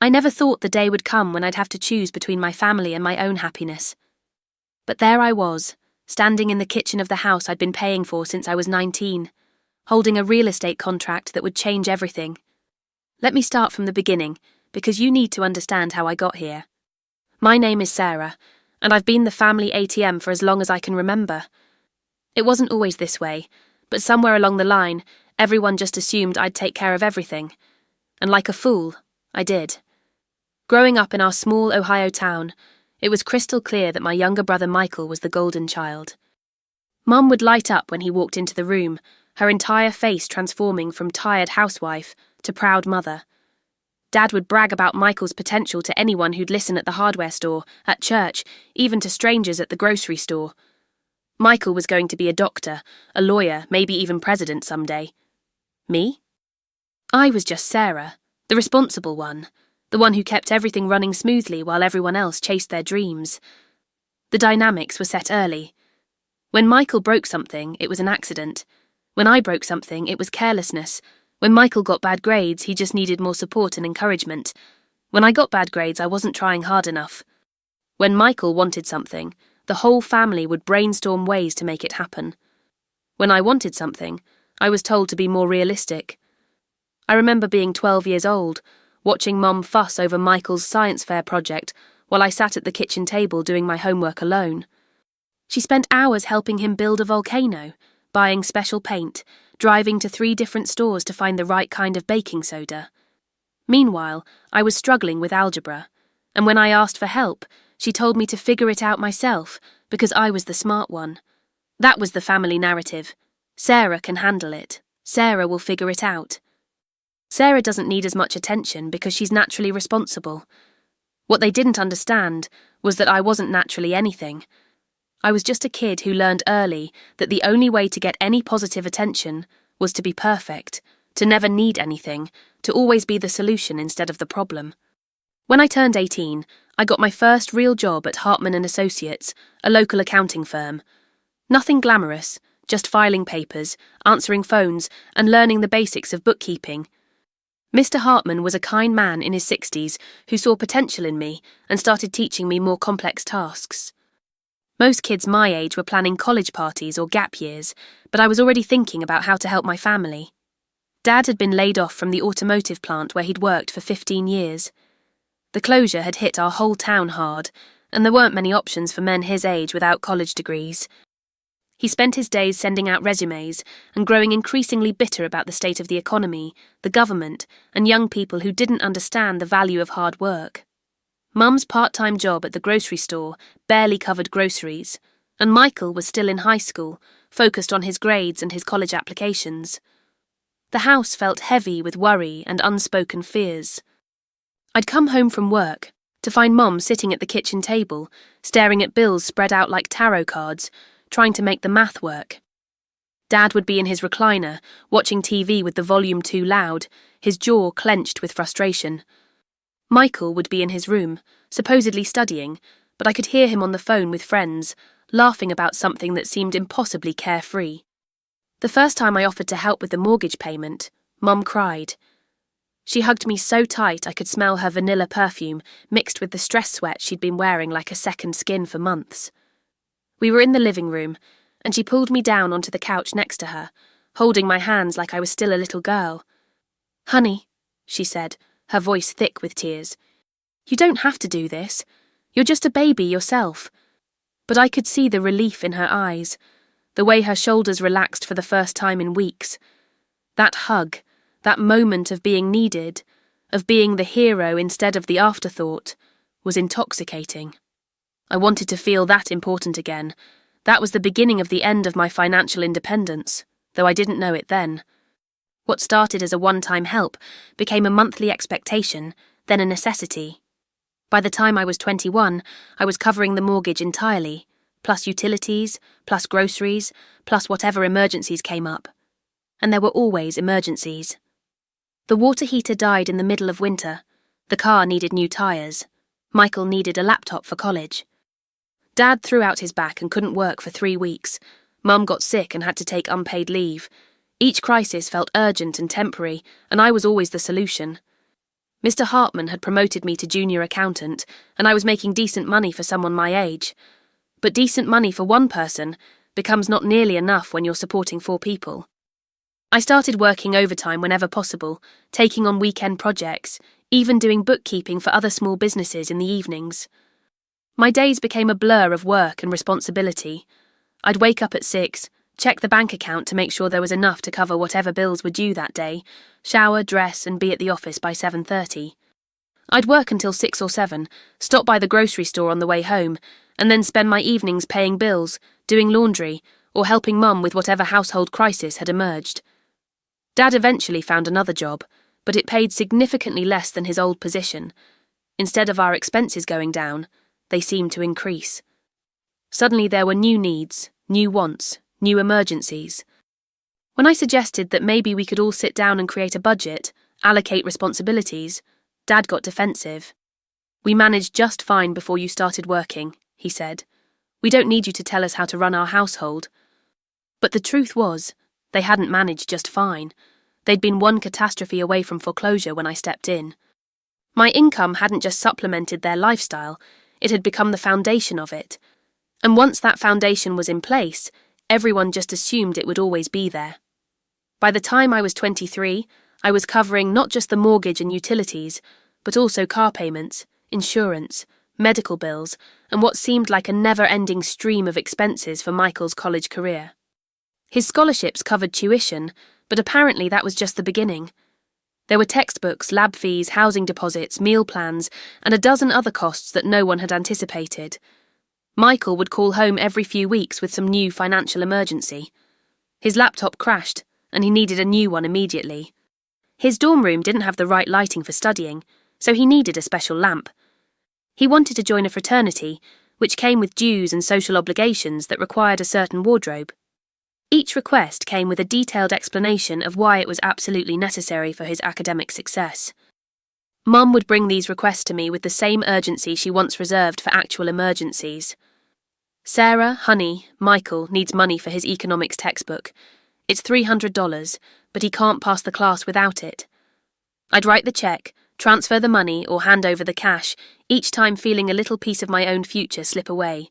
I never thought the day would come when I'd have to choose between my family and my own happiness. But there I was, standing in the kitchen of the house I'd been paying for since I was 19, holding a real estate contract that would change everything. Let me start from the beginning, because you need to understand how I got here. My name is Sarah, and I've been the family ATM for as long as I can remember. It wasn't always this way, but somewhere along the line, everyone just assumed I'd take care of everything. And like a fool, I did. Growing up in our small Ohio town, it was crystal clear that my younger brother Michael was the golden child. Mum would light up when he walked into the room, her entire face transforming from tired housewife to proud mother. Dad would brag about Michael's potential to anyone who'd listen at the hardware store, at church, even to strangers at the grocery store. Michael was going to be a doctor, a lawyer, maybe even president someday. Me? I was just Sarah, the responsible one, the one who kept everything running smoothly while everyone else chased their dreams. The dynamics were set early. When Michael broke something, it was an accident. When I broke something, it was carelessness. When Michael got bad grades, he just needed more support and encouragement. When I got bad grades, I wasn't trying hard enough. When Michael wanted something, the whole family would brainstorm ways to make it happen. When I wanted something, I was told to be more realistic. I remember being 12 years old, watching Mum fuss over Michael's science fair project while I sat at the kitchen table doing my homework alone. She spent hours helping him build a volcano, buying special paint, driving to 3 different stores to find the right kind of baking soda. Meanwhile, I was struggling with algebra, and when I asked for help, she told me to figure it out myself because I was the smart one. That was the family narrative. Sarah can handle it. Sarah will figure it out. Sarah doesn't need as much attention because she's naturally responsible. What they didn't understand was that I wasn't naturally anything. I was just a kid who learned early that the only way to get any positive attention was to be perfect, to never need anything, to always be the solution instead of the problem. When I turned 18, I got my first real job at Hartman & Associates, a local accounting firm. Nothing glamorous, just filing papers, answering phones, and learning the basics of bookkeeping. Mr. Hartman was a kind man in his 60s who saw potential in me and started teaching me more complex tasks. Most kids my age were planning college parties or gap years, but I was already thinking about how to help my family. Dad had been laid off from the automotive plant where he'd worked for 15 years. The closure had hit our whole town hard, and there weren't many options for men his age without college degrees. He spent his days sending out resumes and growing increasingly bitter about the state of the economy, the government, and young people who didn't understand the value of hard work. Mum's part-time job at the grocery store barely covered groceries, and Michael was still in high school, focused on his grades and his college applications. The house felt heavy with worry and unspoken fears. I'd come home from work to find Mum sitting at the kitchen table, staring at bills spread out like tarot cards, trying to make the math work. Dad would be in his recliner, watching TV with the volume too loud, his jaw clenched with frustration. Michael would be in his room, supposedly studying, but I could hear him on the phone with friends, laughing about something that seemed impossibly carefree. The first time I offered to help with the mortgage payment, Mum cried. She hugged me so tight I could smell her vanilla perfume mixed with the stress sweat she'd been wearing like a second skin for months. We were in the living room, and she pulled me down onto the couch next to her, holding my hands like I was still a little girl. "Honey," she said, her voice thick with tears, "you don't have to do this. You're just a baby yourself." But I could see the relief in her eyes, the way her shoulders relaxed for the first time in weeks. That hug, that moment of being needed, of being the hero instead of the afterthought, was intoxicating. I wanted to feel that important again. That was the beginning of the end of my financial independence, though I didn't know it then. What started as a one-time help became a monthly expectation, then a necessity. By the time I was 21, I was covering the mortgage entirely, plus utilities, plus groceries, plus whatever emergencies came up. And there were always emergencies. The water heater died in the middle of winter. The car needed new tyres. Michael needed a laptop for college. Dad threw out his back and couldn't work for 3 weeks. Mum got sick and had to take unpaid leave. Each crisis felt urgent and temporary, and I was always the solution. Mr. Hartman had promoted me to junior accountant, and I was making decent money for someone my age. But decent money for one person becomes not nearly enough when you're supporting 4 people. I started working overtime whenever possible, taking on weekend projects, even doing bookkeeping for other small businesses in the evenings. My days became a blur of work and responsibility. I'd wake up at 6, check the bank account to make sure there was enough to cover whatever bills were due that day, shower, dress, and be at the office by 7:30. I'd work until 6 or 7, stop by the grocery store on the way home, and then spend my evenings paying bills, doing laundry, or helping Mum with whatever household crisis had emerged. Dad eventually found another job, but it paid significantly less than his old position. Instead of our expenses going down, they seemed to increase. Suddenly there were new needs, new wants, new emergencies. When I suggested that maybe we could all sit down and create a budget, allocate responsibilities, Dad got defensive. "We managed just fine before you started working," he said. "We don't need you to tell us how to run our household." But the truth was, they hadn't managed just fine. They'd been one catastrophe away from foreclosure when I stepped in. My income hadn't just supplemented their lifestyle, it had become the foundation of it. And once that foundation was in place, everyone just assumed it would always be there. By the time I was 23, I was covering not just the mortgage and utilities, but also car payments, insurance, medical bills, and what seemed like a never-ending stream of expenses for Michael's college career. His scholarships covered tuition, but apparently that was just the beginning. There were textbooks, lab fees, housing deposits, meal plans, and a dozen other costs that no one had anticipated. Michael would call home every few weeks with some new financial emergency. His laptop crashed, and he needed a new one immediately. His dorm room didn't have the right lighting for studying, so he needed a special lamp. He wanted to join a fraternity, which came with dues and social obligations that required a certain wardrobe. Each request came with a detailed explanation of why it was absolutely necessary for his academic success. Mum would bring these requests to me with the same urgency she once reserved for actual emergencies. "Sarah, honey, Michael needs money for his economics textbook. It's $300, but he can't pass the class without it." I'd write the check, transfer the money, or hand over the cash, each time feeling a little piece of my own future slip away.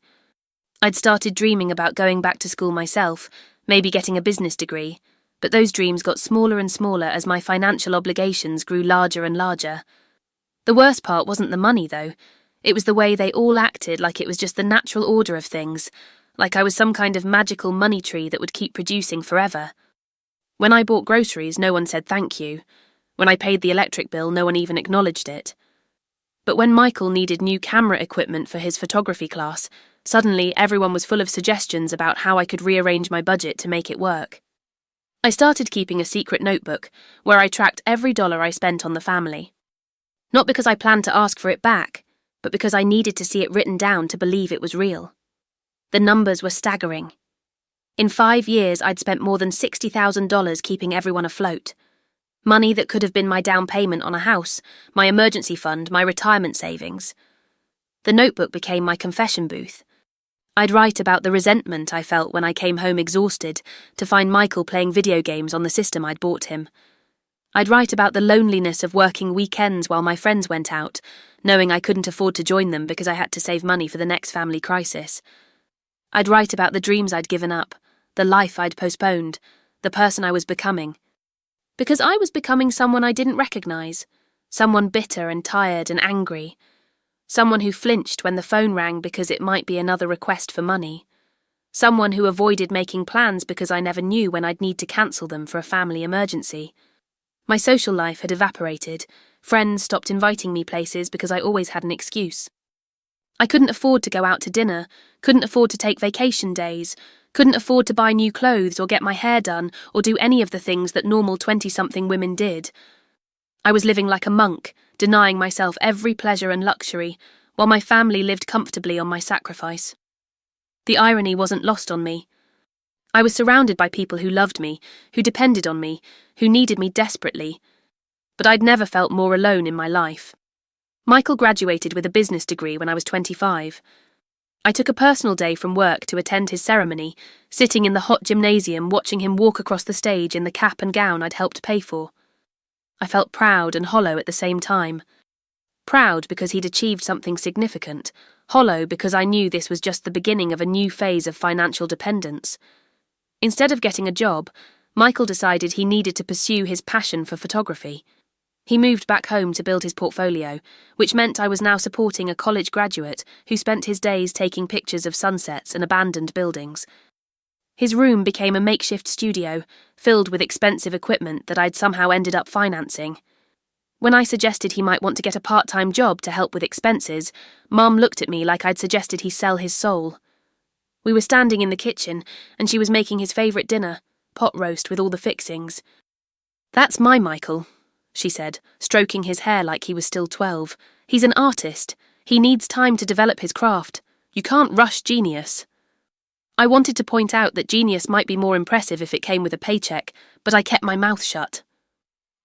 I'd started dreaming about going back to school myself, maybe getting a business degree, but those dreams got smaller and smaller as my financial obligations grew larger and larger. The worst part wasn't the money, though. It was the way they all acted like it was just the natural order of things, like I was some kind of magical money tree that would keep producing forever. When I bought groceries, no one said thank you. When I paid the electric bill, no one even acknowledged it. But when Michael needed new camera equipment for his photography class, suddenly everyone was full of suggestions about how I could rearrange my budget to make it work. I started keeping a secret notebook where I tracked every dollar I spent on the family. Not because I planned to ask for it back, but because I needed to see it written down to believe it was real. The numbers were staggering. In 5 years, I'd spent more than $60,000 keeping everyone afloat. Money that could have been my down payment on a house, my emergency fund, my retirement savings. The notebook became my confession booth. I'd write about the resentment I felt when I came home exhausted to find Michael playing video games on the system I'd bought him. I'd write about the loneliness of working weekends while my friends went out, knowing I couldn't afford to join them because I had to save money for the next family crisis. I'd write about the dreams I'd given up, the life I'd postponed, the person I was becoming. Because I was becoming someone I didn't recognize, someone bitter and tired and angry, someone who flinched when the phone rang because it might be another request for money, someone who avoided making plans because I never knew when I'd need to cancel them for a family emergency. My social life had evaporated, friends stopped inviting me places because I always had an excuse. I couldn't afford to go out to dinner, couldn't afford to take vacation days, couldn't afford to buy new clothes or get my hair done or do any of the things that normal 20-something women did. I was living like a monk, denying myself every pleasure and luxury, while my family lived comfortably on my sacrifice. The irony wasn't lost on me. I was surrounded by people who loved me, who depended on me, who needed me desperately, but I'd never felt more alone in my life. Michael graduated with a business degree when I was 25. I took a personal day from work to attend his ceremony, sitting in the hot gymnasium watching him walk across the stage in the cap and gown I'd helped pay for. I felt proud and hollow at the same time. Proud because he'd achieved something significant, hollow because I knew this was just the beginning of a new phase of financial dependence. Instead of getting a job, Michael decided he needed to pursue his passion for photography. He moved back home to build his portfolio, which meant I was now supporting a college graduate who spent his days taking pictures of sunsets and abandoned buildings. His room became a makeshift studio, filled with expensive equipment that I'd somehow ended up financing. When I suggested he might want to get a part-time job to help with expenses, Mum looked at me like I'd suggested he sell his soul. We were standing in the kitchen, and she was making his favourite dinner, pot roast with all the fixings. "That's my Michael," she said, stroking his hair like he was still 12. "He's an artist. He needs time to develop his craft. You can't rush genius." I wanted to point out that genius might be more impressive if it came with a paycheck, but I kept my mouth shut.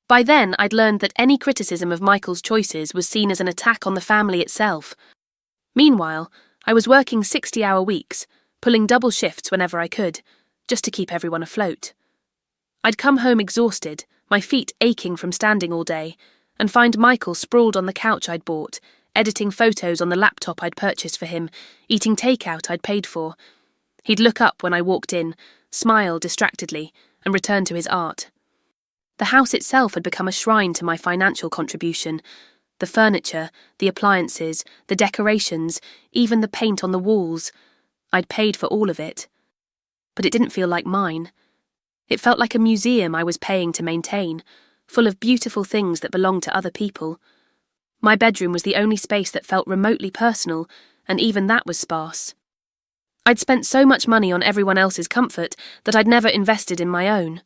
By then, I'd learned that any criticism of Michael's choices was seen as an attack on the family itself. Meanwhile, I was working 60-hour weeks, pulling double shifts whenever I could, just to keep everyone afloat. I'd come home exhausted, my feet aching from standing all day, and find Michael sprawled on the couch I'd bought, editing photos on the laptop I'd purchased for him, eating takeout I'd paid for. He'd look up when I walked in, smile distractedly, and return to his art. The house itself had become a shrine to my financial contribution. The furniture, the appliances, the decorations, even the paint on the walls. I'd paid for all of it. But it didn't feel like mine. It felt like a museum I was paying to maintain, full of beautiful things that belonged to other people. My bedroom was the only space that felt remotely personal, and even that was sparse. I'd spent so much money on everyone else's comfort that I'd never invested in my own.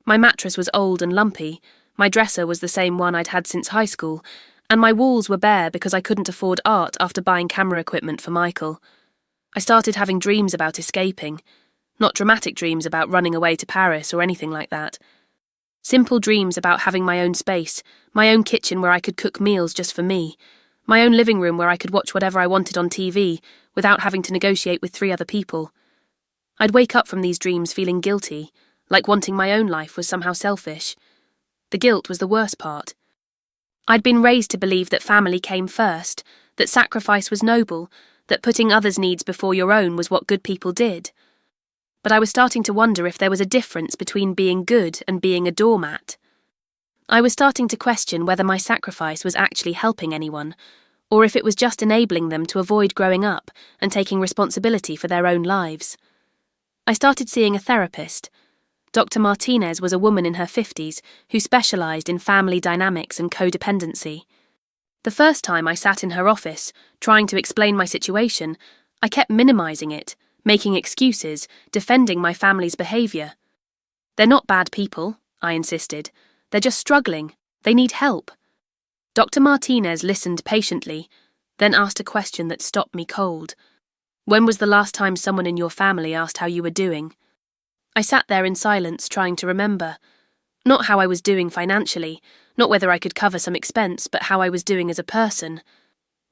My mattress was old and lumpy, my dresser was the same one I'd had since high school, and my walls were bare because I couldn't afford art after buying camera equipment for Michael. I started having dreams about escaping, not dramatic dreams about running away to Paris or anything like that. Simple dreams about having my own space, my own kitchen where I could cook meals just for me, my own living room where I could watch whatever I wanted on TV without having to negotiate with 3 other people. I'd wake up from these dreams feeling guilty, like wanting my own life was somehow selfish. The guilt was the worst part. I'd been raised to believe that family came first, that sacrifice was noble, that putting others' needs before your own was what good people did. But I was starting to wonder if there was a difference between being good and being a doormat. I was starting to question whether my sacrifice was actually helping anyone, or if it was just enabling them to avoid growing up and taking responsibility for their own lives. I started seeing a therapist. Dr. Martinez was a woman in her 50s who specialised in family dynamics and codependency. The first time I sat in her office, trying to explain my situation, I kept minimising it, making excuses, defending my family's behaviour. "They're not bad people," I insisted. "They're just struggling. They need help." Dr. Martinez listened patiently, then asked a question that stopped me cold. "When was the last time someone in your family asked how you were doing?" I sat there in silence, trying to remember. Not how I was doing financially, not whether I could cover some expense, but how I was doing as a person.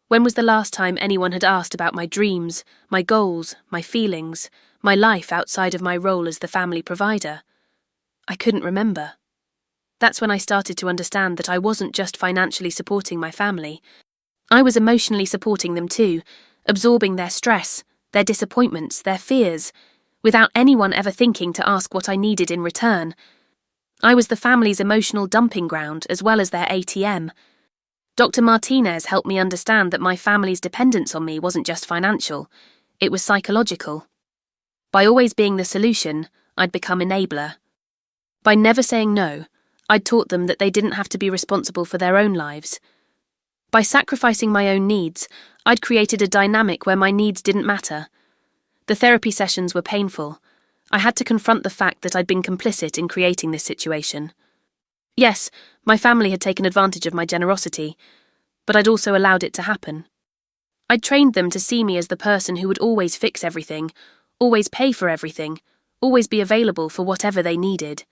When was the last time anyone had asked about my dreams, my goals, my feelings, my life outside of my role as the family provider? I couldn't remember. That's when I started to understand that I wasn't just financially supporting my family. I was emotionally supporting them too, absorbing their stress, their disappointments, their fears, without anyone ever thinking to ask what I needed in return. I was the family's emotional dumping ground as well as their ATM. Dr. Martinez helped me understand that my family's dependence on me wasn't just financial, it was psychological. By always being the solution, I'd become enabler. By never saying no, I'd taught them that they didn't have to be responsible for their own lives. By sacrificing my own needs, I'd created a dynamic where my needs didn't matter. The therapy sessions were painful. I had to confront the fact that I'd been complicit in creating this situation. Yes, my family had taken advantage of my generosity, but I'd also allowed it to happen. I'd trained them to see me as the person who would always fix everything, always pay for everything, always be available for whatever they needed.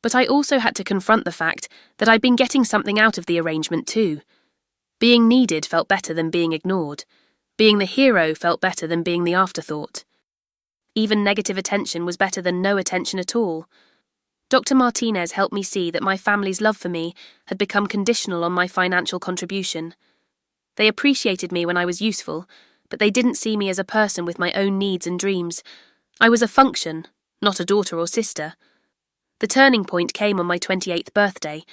But I also had to confront the fact that I'd been getting something out of the arrangement too. Being needed felt better than being ignored. Being the hero felt better than being the afterthought. Even negative attention was better than no attention at all. Dr. Martinez helped me see that my family's love for me had become conditional on my financial contribution. They appreciated me when I was useful, but they didn't see me as a person with my own needs and dreams. I was a function, not a daughter or sister. The turning point came on my 28th birthday.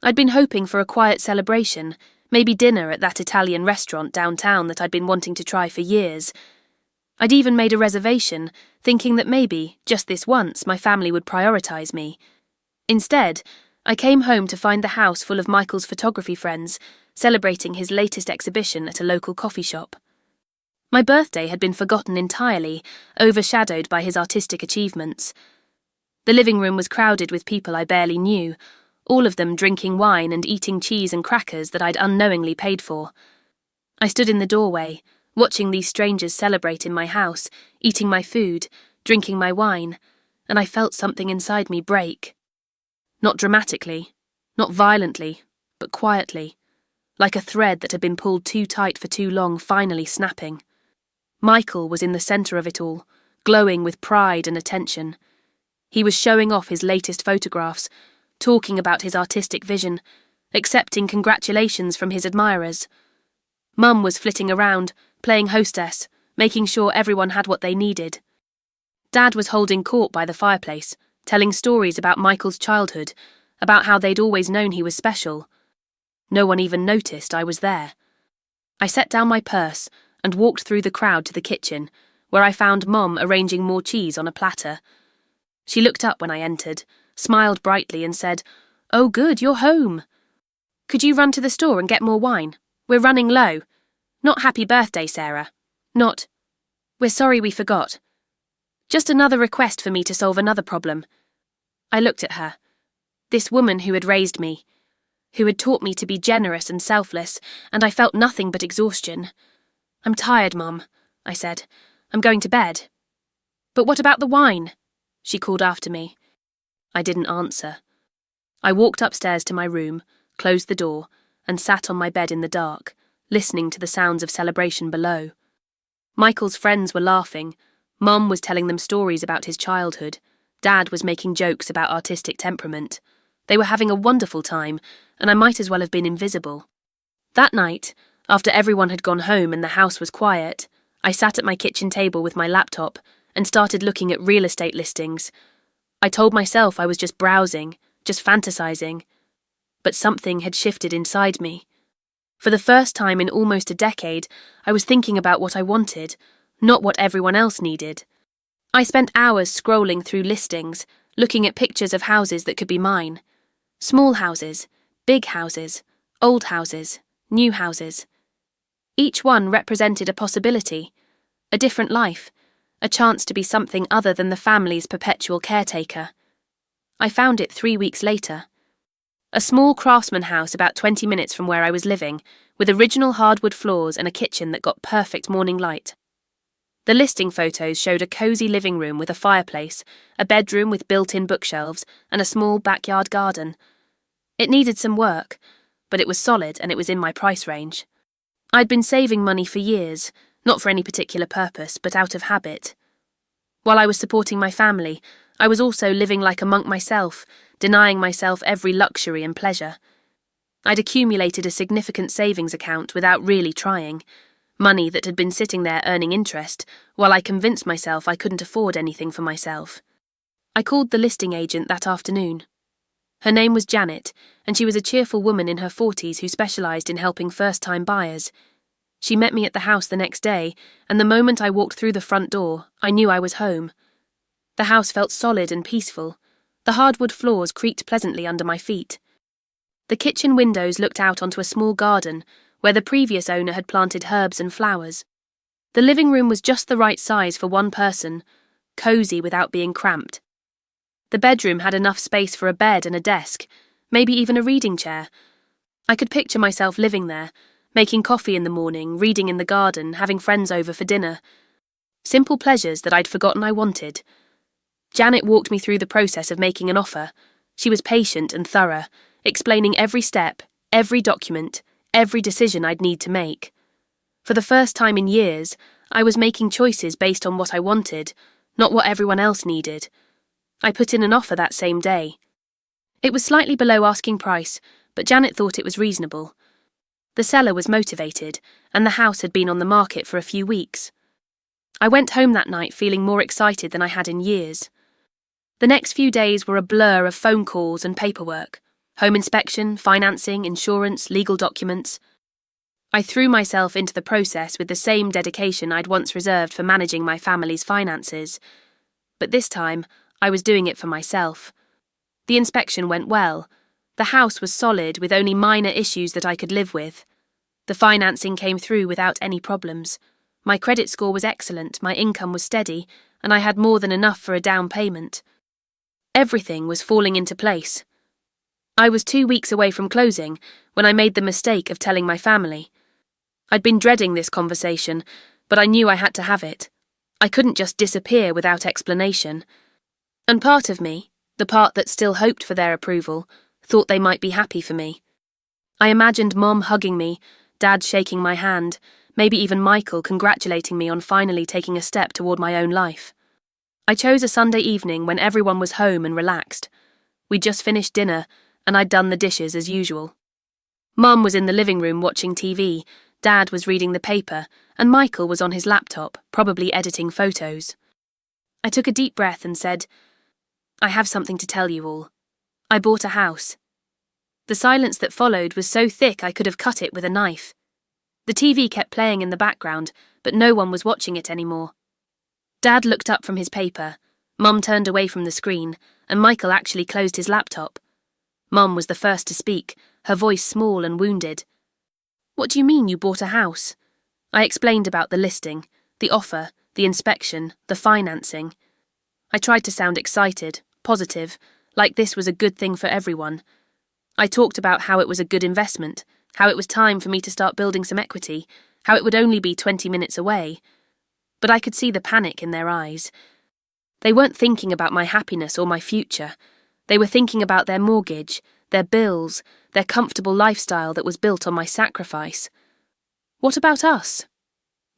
I'd been hoping for a quiet celebration, maybe dinner at that Italian restaurant downtown that I'd been wanting to try for years. I'd even made a reservation, thinking that maybe, just this once, my family would prioritise me. Instead, I came home to find the house full of Michael's photography friends, celebrating his latest exhibition at a local coffee shop. My birthday had been forgotten entirely, overshadowed by his artistic achievements. The living room was crowded with people I barely knew, all of them drinking wine and eating cheese and crackers that I'd unknowingly paid for. I stood in the doorway, watching these strangers celebrate in my house, eating my food, drinking my wine, and I felt something inside me break. Not dramatically, not violently, but quietly, like a thread that had been pulled too tight for too long finally snapping. Michael was in the centre of it all, glowing with pride and attention. He was showing off his latest photographs, talking about his artistic vision, accepting congratulations from his admirers. Mum was flitting around, playing hostess, making sure everyone had what they needed. Dad was holding court by the fireplace, telling stories about Michael's childhood, about how they'd always known he was special. No one even noticed I was there. I set down my purse and walked through the crowd to the kitchen, where I found Mom arranging more cheese on a platter. She looked up when I entered, smiled brightly and said, "Oh good, you're home. Could you run to the store and get more wine? We're running low. Not happy birthday, Sarah. Not, we're sorry we forgot. Just another request for me to solve another problem." I looked at her. This woman who had raised me, who had taught me to be generous and selfless, and I felt nothing but exhaustion. "I'm tired, Mum," I said. "I'm going to bed." "But what about the wine?" she called after me. I didn't answer. I walked upstairs to my room, closed the door, and sat on my bed in the dark, listening to the sounds of celebration below. Michael's friends were laughing. Mum was telling them stories about his childhood. Dad was making jokes about artistic temperament. They were having a wonderful time, and I might as well have been invisible. That night, after everyone had gone home and the house was quiet, I sat at my kitchen table with my laptop and started looking at real estate listings. I told myself I was just browsing, just fantasizing. But something had shifted inside me. For the first time in almost a decade, I was thinking about what I wanted, not what everyone else needed. I spent hours scrolling through listings, looking at pictures of houses that could be mine. Small houses, big houses, old houses, new houses. Each one represented a possibility, a different life, a chance to be something other than the family's perpetual caretaker. I found it 3 weeks later. A small craftsman house about 20 minutes from where I was living, with original hardwood floors and a kitchen that got perfect morning light. The listing photos showed a cosy living room with a fireplace, a bedroom with built-in bookshelves, and a small backyard garden. It needed some work, but it was solid and it was in my price range. I'd been saving money for years, not for any particular purpose, but out of habit. While I was supporting my family, I was also living like a monk myself, denying myself every luxury and pleasure. I'd accumulated a significant savings account without really trying, money that had been sitting there earning interest, while I convinced myself I couldn't afford anything for myself. I called the listing agent that afternoon. Her name was Janet, and she was a cheerful woman in her 40s who specialised in helping first-time buyers. She met me at the house the next day, and the moment I walked through the front door, I knew I was home. The house felt solid and peaceful. The hardwood floors creaked pleasantly under my feet. The kitchen windows looked out onto a small garden, where the previous owner had planted herbs and flowers. The living room was just the right size for one person, cosy without being cramped. The bedroom had enough space for a bed and a desk, maybe even a reading chair. I could picture myself living there, making coffee in the morning, reading in the garden, having friends over for dinner. Simple pleasures that I'd forgotten I wanted. Janet walked me through the process of making an offer. She was patient and thorough, explaining every step, every document, every decision I'd need to make. For the first time in years, I was making choices based on what I wanted, not what everyone else needed. I put in an offer that same day. It was slightly below asking price, but Janet thought it was reasonable. The seller was motivated, and the house had been on the market for a few weeks. I went home that night feeling more excited than I had in years. The next few days were a blur of phone calls and paperwork. Home inspection, financing, insurance, legal documents. I threw myself into the process with the same dedication I'd once reserved for managing my family's finances. But this time, I was doing it for myself. The inspection went well. The house was solid with only minor issues that I could live with. The financing came through without any problems. My credit score was excellent, my income was steady, and I had more than enough for a down payment. Everything was falling into place. I was 2 weeks away from closing when I made the mistake of telling my family. I'd been dreading this conversation, but I knew I had to have it. I couldn't just disappear without explanation. And part of me, the part that still hoped for their approval, thought they might be happy for me. I imagined Mom hugging me, Dad shaking my hand, maybe even Michael congratulating me on finally taking a step toward my own life. I chose a Sunday evening when everyone was home and relaxed. We'd just finished dinner, and I'd done the dishes as usual. Mum was in the living room watching TV, Dad was reading the paper, and Michael was on his laptop, probably editing photos. I took a deep breath and said, "I have something to tell you all. I bought a house." The silence that followed was so thick I could have cut it with a knife. The TV kept playing in the background, but no one was watching it anymore. Dad looked up from his paper, Mum turned away from the screen, and Michael actually closed his laptop. Mum was the first to speak, her voice small and wounded. "What do you mean you bought a house?" I explained about the listing, the offer, the inspection, the financing. I tried to sound excited, positive, like this was a good thing for everyone. I talked about how it was a good investment, how it was time for me to start building some equity, how it would only be 20 minutes away. But I could see the panic in their eyes. They weren't thinking about my happiness or my future. They were thinking about their mortgage, their bills, their comfortable lifestyle that was built on my sacrifice. "What about us?"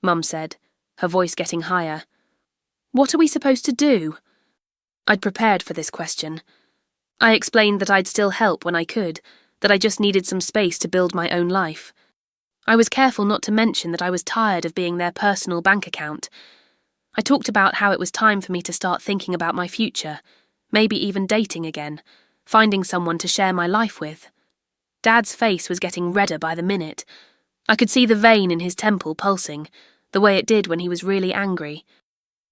Mum said, her voice getting higher. "What are we supposed to do?" I'd prepared for this question. I explained that I'd still help when I could, that I just needed some space to build my own life. I was careful not to mention that I was tired of being their personal bank account. I talked about how it was time for me to start thinking about my future, maybe even dating again, finding someone to share my life with. Dad's face was getting redder by the minute. I could see the vein in his temple pulsing, the way it did when he was really angry.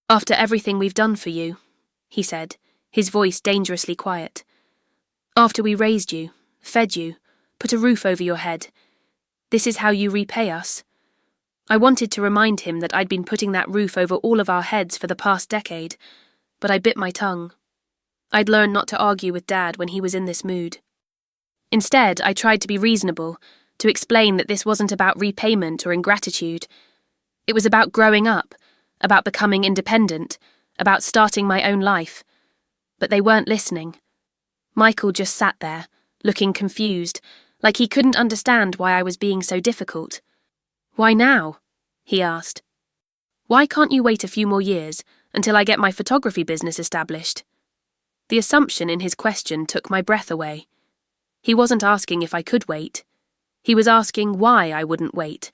"After everything we've done for you," he said, his voice dangerously quiet. "After we raised you, fed you, put a roof over your head, this is how you repay us." I wanted to remind him that I'd been putting that roof over all of our heads for the past decade, but I bit my tongue. I'd learned not to argue with Dad when he was in this mood. Instead, I tried to be reasonable, to explain that this wasn't about repayment or ingratitude. It was about growing up, about becoming independent, about starting my own life. But they weren't listening. Michael just sat there, looking confused, like he couldn't understand why I was being so difficult. "Why now?" he asked. "Why can't you wait a few more years until I get my photography business established?" The assumption in his question took my breath away. He wasn't asking if I could wait. He was asking why I wouldn't wait.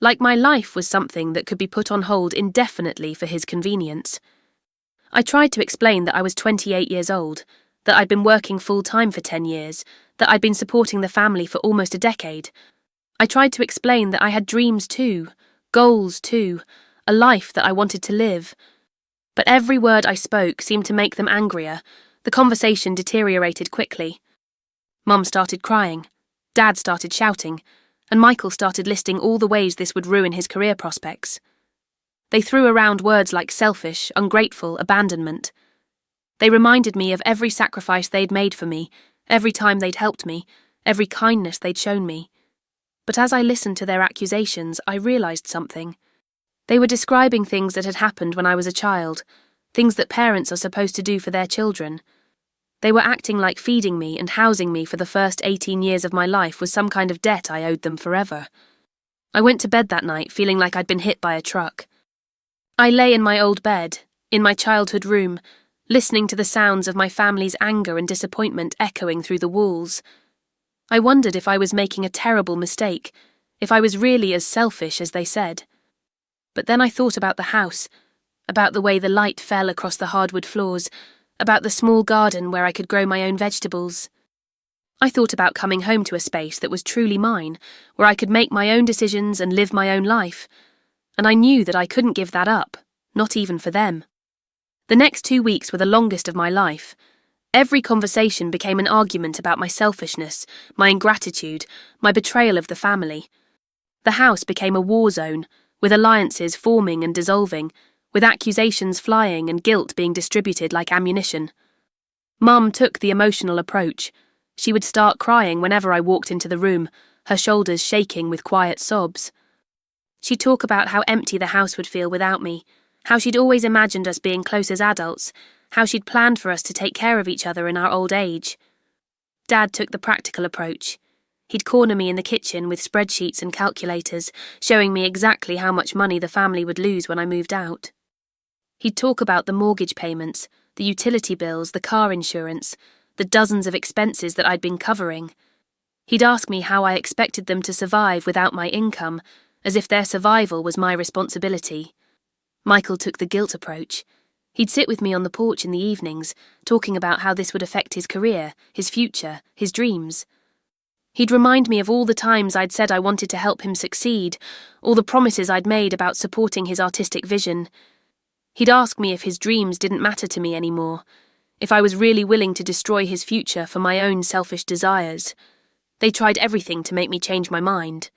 Like my life was something that could be put on hold indefinitely for his convenience. I tried to explain that I was 28 years old, that I'd been working full-time for 10 years, that I'd been supporting the family for almost a decade. I tried to explain that I had dreams too, goals too, a life that I wanted to live. But every word I spoke seemed to make them angrier. The conversation deteriorated quickly. Mum started crying, Dad started shouting, and Michael started listing all the ways this would ruin his career prospects. They threw around words like selfish, ungrateful, abandonment. They reminded me of every sacrifice they'd made for me, every time they'd helped me, every kindness they'd shown me. But as I listened to their accusations, I realised something. They were describing things that had happened when I was a child, things that parents are supposed to do for their children. They were acting like feeding me and housing me for the first 18 years of my life was some kind of debt I owed them forever. I went to bed that night feeling like I'd been hit by a truck. I lay in my old bed, in my childhood room, listening to the sounds of my family's anger and disappointment echoing through the walls. I wondered if I was making a terrible mistake, if I was really as selfish as they said. But then I thought about the house, about the way the light fell across the hardwood floors, about the small garden where I could grow my own vegetables. I thought about coming home to a space that was truly mine, where I could make my own decisions and live my own life, and I knew that I couldn't give that up, not even for them. The next 2 weeks were the longest of my life. Every conversation became an argument about my selfishness, my ingratitude, my betrayal of the family. The house became a war zone, with alliances forming and dissolving, with accusations flying and guilt being distributed like ammunition. Mum took the emotional approach. She would start crying whenever I walked into the room, her shoulders shaking with quiet sobs. She'd talk about how empty the house would feel without me, how she'd always imagined us being close as adults, how she'd planned for us to take care of each other in our old age. Dad took the practical approach. He'd corner me in the kitchen with spreadsheets and calculators, showing me exactly how much money the family would lose when I moved out. He'd talk about the mortgage payments, the utility bills, the car insurance, the dozens of expenses that I'd been covering. He'd ask me how I expected them to survive without my income, as if their survival was my responsibility. Michael took the guilt approach. He'd sit with me on the porch in the evenings, talking about how this would affect his career, his future, his dreams. He'd remind me of all the times I'd said I wanted to help him succeed, all the promises I'd made about supporting his artistic vision. He'd ask me if his dreams didn't matter to me anymore, if I was really willing to destroy his future for my own selfish desires. They tried everything to make me change my mind.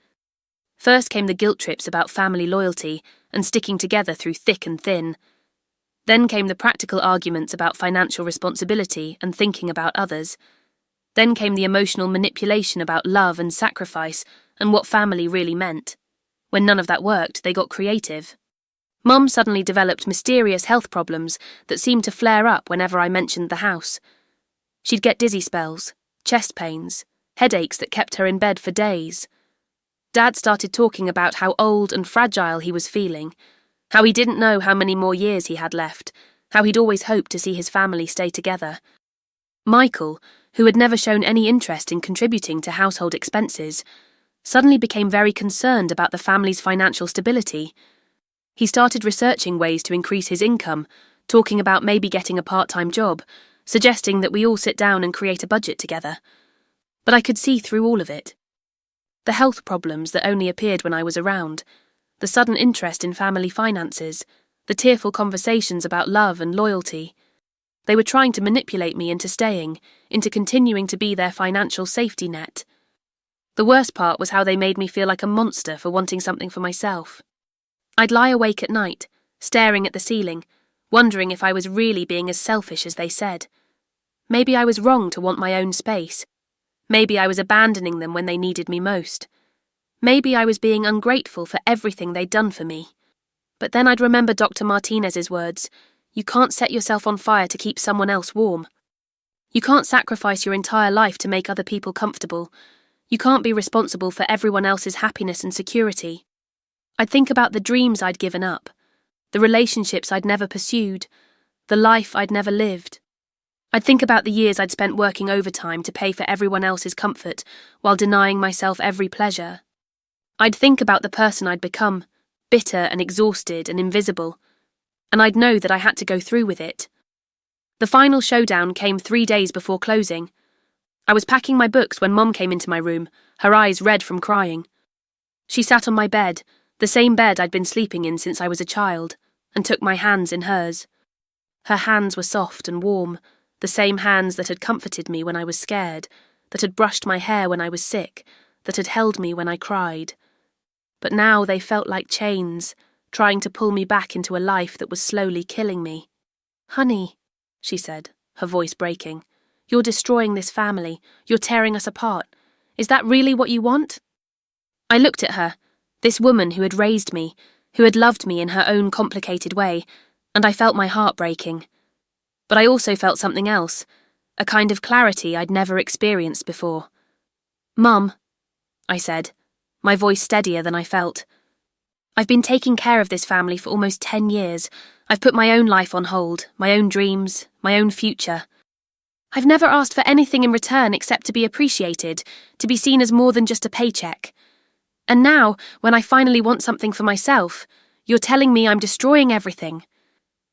First came the guilt trips about family loyalty and sticking together through thick and thin. Then came the practical arguments about financial responsibility and thinking about others. Then came the emotional manipulation about love and sacrifice and what family really meant. When none of that worked, they got creative. Mum suddenly developed mysterious health problems that seemed to flare up whenever I mentioned the house. She'd get dizzy spells, chest pains, headaches that kept her in bed for days. Dad started talking about how old and fragile he was feeling, how he didn't know how many more years he had left, how he'd always hoped to see his family stay together. Michael, who had never shown any interest in contributing to household expenses, suddenly became very concerned about the family's financial stability. He started researching ways to increase his income, talking about maybe getting a part-time job, suggesting that we all sit down and create a budget together. But I could see through all of it. The health problems that only appeared when I was around, the sudden interest in family finances, the tearful conversations about love and loyalty. They were trying to manipulate me into staying, into continuing to be their financial safety net. The worst part was how they made me feel like a monster for wanting something for myself. I'd lie awake at night, staring at the ceiling, wondering if I was really being as selfish as they said. Maybe I was wrong to want my own space. Maybe I was abandoning them when they needed me most. Maybe I was being ungrateful for everything they'd done for me. But then I'd remember Dr. Martinez's words, "You can't set yourself on fire to keep someone else warm. You can't sacrifice your entire life to make other people comfortable. You can't be responsible for everyone else's happiness and security." I'd think about the dreams I'd given up, the relationships I'd never pursued, the life I'd never lived. I'd think about the years I'd spent working overtime to pay for everyone else's comfort while denying myself every pleasure. I'd think about the person I'd become, bitter and exhausted and invisible, and I'd know that I had to go through with it. The final showdown came 3 days before closing. I was packing my books when Mum came into my room, her eyes red from crying. She sat on my bed, the same bed I'd been sleeping in since I was a child, and took my hands in hers. Her hands were soft and warm, the same hands that had comforted me when I was scared, that had brushed my hair when I was sick, that had held me when I cried. But now they felt like chains, trying to pull me back into a life that was slowly killing me. "Honey," she said, her voice breaking, "you're destroying this family. You're tearing us apart. Is that really what you want?" I looked at her, this woman who had raised me, who had loved me in her own complicated way, and I felt my heart breaking. But I also felt something else, a kind of clarity I'd never experienced before. "Mum," I said, my voice steadier than I felt. "I've been taking care of this family for almost 10 years. I've put my own life on hold, my own dreams, my own future. I've never asked for anything in return except to be appreciated, to be seen as more than just a paycheck. And now, when I finally want something for myself, you're telling me I'm destroying everything.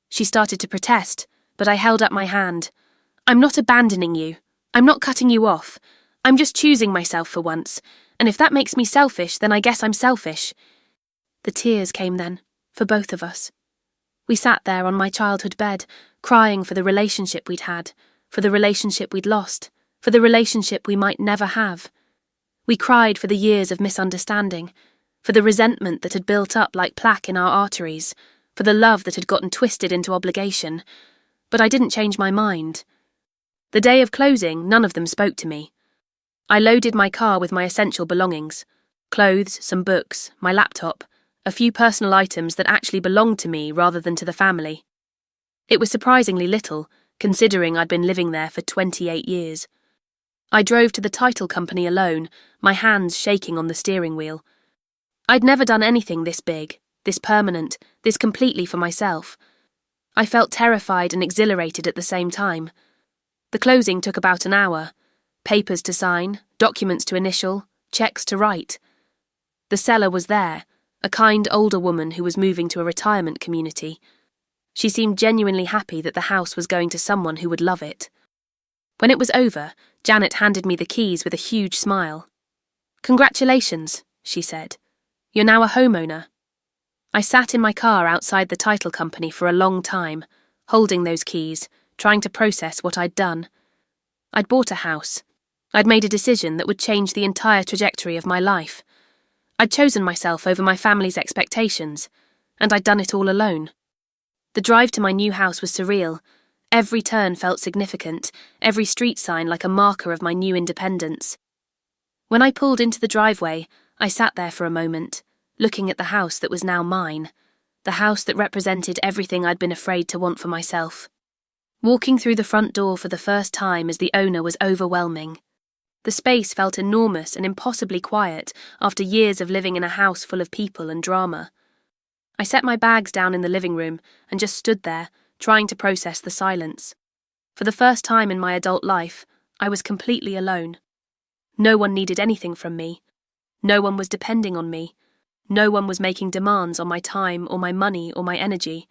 She started to protest, but I held up my hand. I'm not abandoning you. I'm not cutting you off. I'm just choosing myself for once, and if that makes me selfish, then I guess I'm selfish. The tears came then, for both of us. We sat there on my childhood bed, crying for the relationship we'd had, for the relationship we'd lost, for the relationship we might never have. We cried for the years of misunderstanding, for the resentment that had built up like plaque in our arteries, for the love that had gotten twisted into obligation. But I didn't change my mind. The day of closing, none of them spoke to me. I loaded my car with my essential belongings: clothes, some books, my laptop, a few personal items that actually belonged to me rather than to the family. It was surprisingly little, considering I'd been living there for 28 years. I drove to the title company alone, my hands shaking on the steering wheel. I'd never done anything this big, this permanent, this completely for myself. I felt terrified and exhilarated at the same time. The closing took about an hour. Papers to sign, documents to initial, checks to write. The seller was there, a kind older woman who was moving to a retirement community. She seemed genuinely happy that the house was going to someone who would love it. When it was over, Janet handed me the keys with a huge smile. "Congratulations," she said. "You're now a homeowner." I sat in my car outside the title company for a long time, holding those keys, trying to process what I'd done. I'd bought a house. I'd made a decision that would change the entire trajectory of my life. I'd chosen myself over my family's expectations, and I'd done it all alone. The drive to my new house was surreal. Every turn felt significant, every street sign like a marker of my new independence. When I pulled into the driveway, I sat there for a moment, looking at the house that was now mine, the house that represented everything I'd been afraid to want for myself. Walking through the front door for the first time as the owner was overwhelming. The space felt enormous and impossibly quiet after years of living in a house full of people and drama. I set my bags down in the living room and just stood there, trying to process the silence. For the first time in my adult life, I was completely alone. No one needed anything from me. No one was depending on me. No one was making demands on my time or my money or my energy.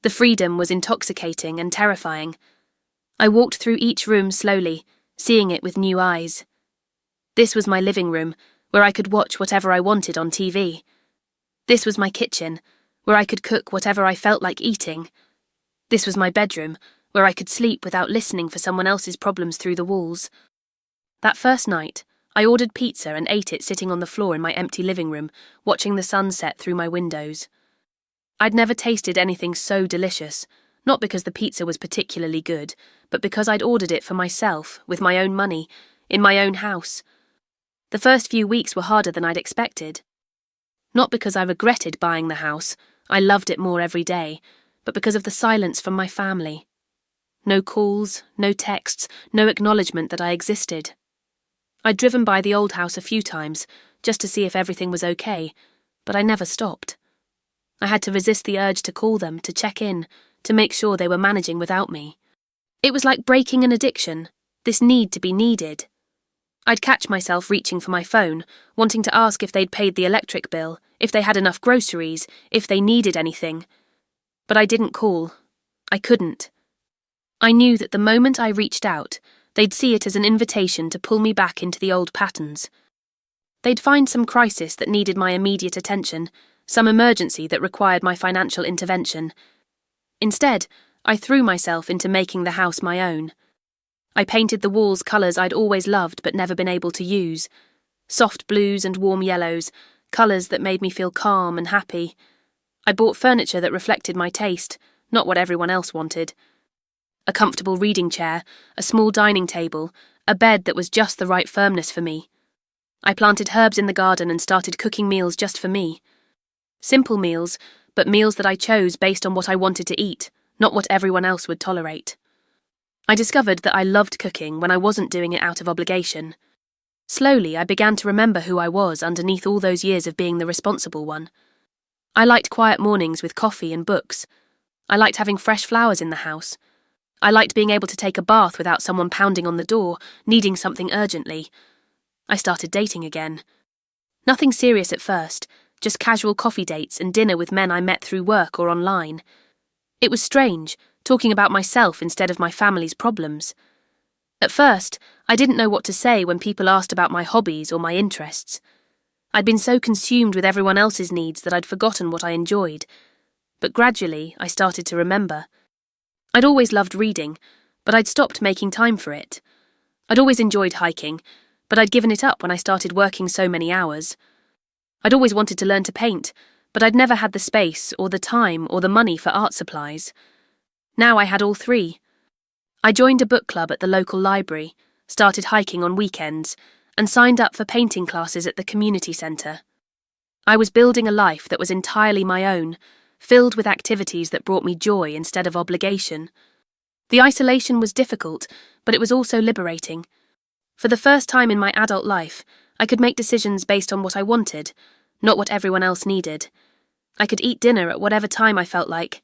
The freedom was intoxicating and terrifying. I walked through each room slowly, seeing it with new eyes. This was my living room, where I could watch whatever I wanted on TV. This was my kitchen, where I could cook whatever I felt like eating. This was my bedroom, where I could sleep without listening for someone else's problems through the walls. That first night, I ordered pizza and ate it sitting on the floor in my empty living room, watching the sun set through my windows. I'd never tasted anything so delicious, not because the pizza was particularly good, but because I'd ordered it for myself, with my own money, in my own house. The first few weeks were harder than I'd expected. Not because I regretted buying the house, I loved it more every day, but because of the silence from my family. No calls, no texts, no acknowledgement that I existed. I'd driven by the old house a few times, just to see if everything was okay, but I never stopped. I had to resist the urge to call them, to check in, to make sure they were managing without me. It was like breaking an addiction, this need to be needed. I'd catch myself reaching for my phone, wanting to ask if they'd paid the electric bill, if they had enough groceries, if they needed anything. But I didn't call. I couldn't. I knew that the moment I reached out, they'd see it as an invitation to pull me back into the old patterns. They'd find some crisis that needed my immediate attention, some emergency that required my financial intervention. Instead, I threw myself into making the house my own. I painted the walls colours I'd always loved but never been able to use. Soft blues and warm yellows, colours that made me feel calm and happy. I bought furniture that reflected my taste, not what everyone else wanted. A comfortable reading chair, a small dining table, a bed that was just the right firmness for me. I planted herbs in the garden and started cooking meals just for me. Simple meals, but meals that I chose based on what I wanted to eat, not what everyone else would tolerate. I discovered that I loved cooking when I wasn't doing it out of obligation. Slowly, I began to remember who I was underneath all those years of being the responsible one. I liked quiet mornings with coffee and books. I liked having fresh flowers in the house. I liked being able to take a bath without someone pounding on the door, needing something urgently. I started dating again. Nothing serious at first, just casual coffee dates and dinner with men I met through work or online. It was strange, talking about myself instead of my family's problems. At first, I didn't know what to say when people asked about my hobbies or my interests. I'd been so consumed with everyone else's needs that I'd forgotten what I enjoyed. But gradually, I started to remember. I'd always loved reading, but I'd stopped making time for it. I'd always enjoyed hiking, but I'd given it up when I started working so many hours. I'd always wanted to learn to paint, but I'd never had the space or the time or the money for art supplies. Now I had all three. I joined a book club at the local library, started hiking on weekends, and signed up for painting classes at the community centre. I was building a life that was entirely my own, filled with activities that brought me joy instead of obligation. The isolation was difficult, but it was also liberating. For the first time in my adult life, I could make decisions based on what I wanted, not what everyone else needed. I could eat dinner at whatever time I felt like,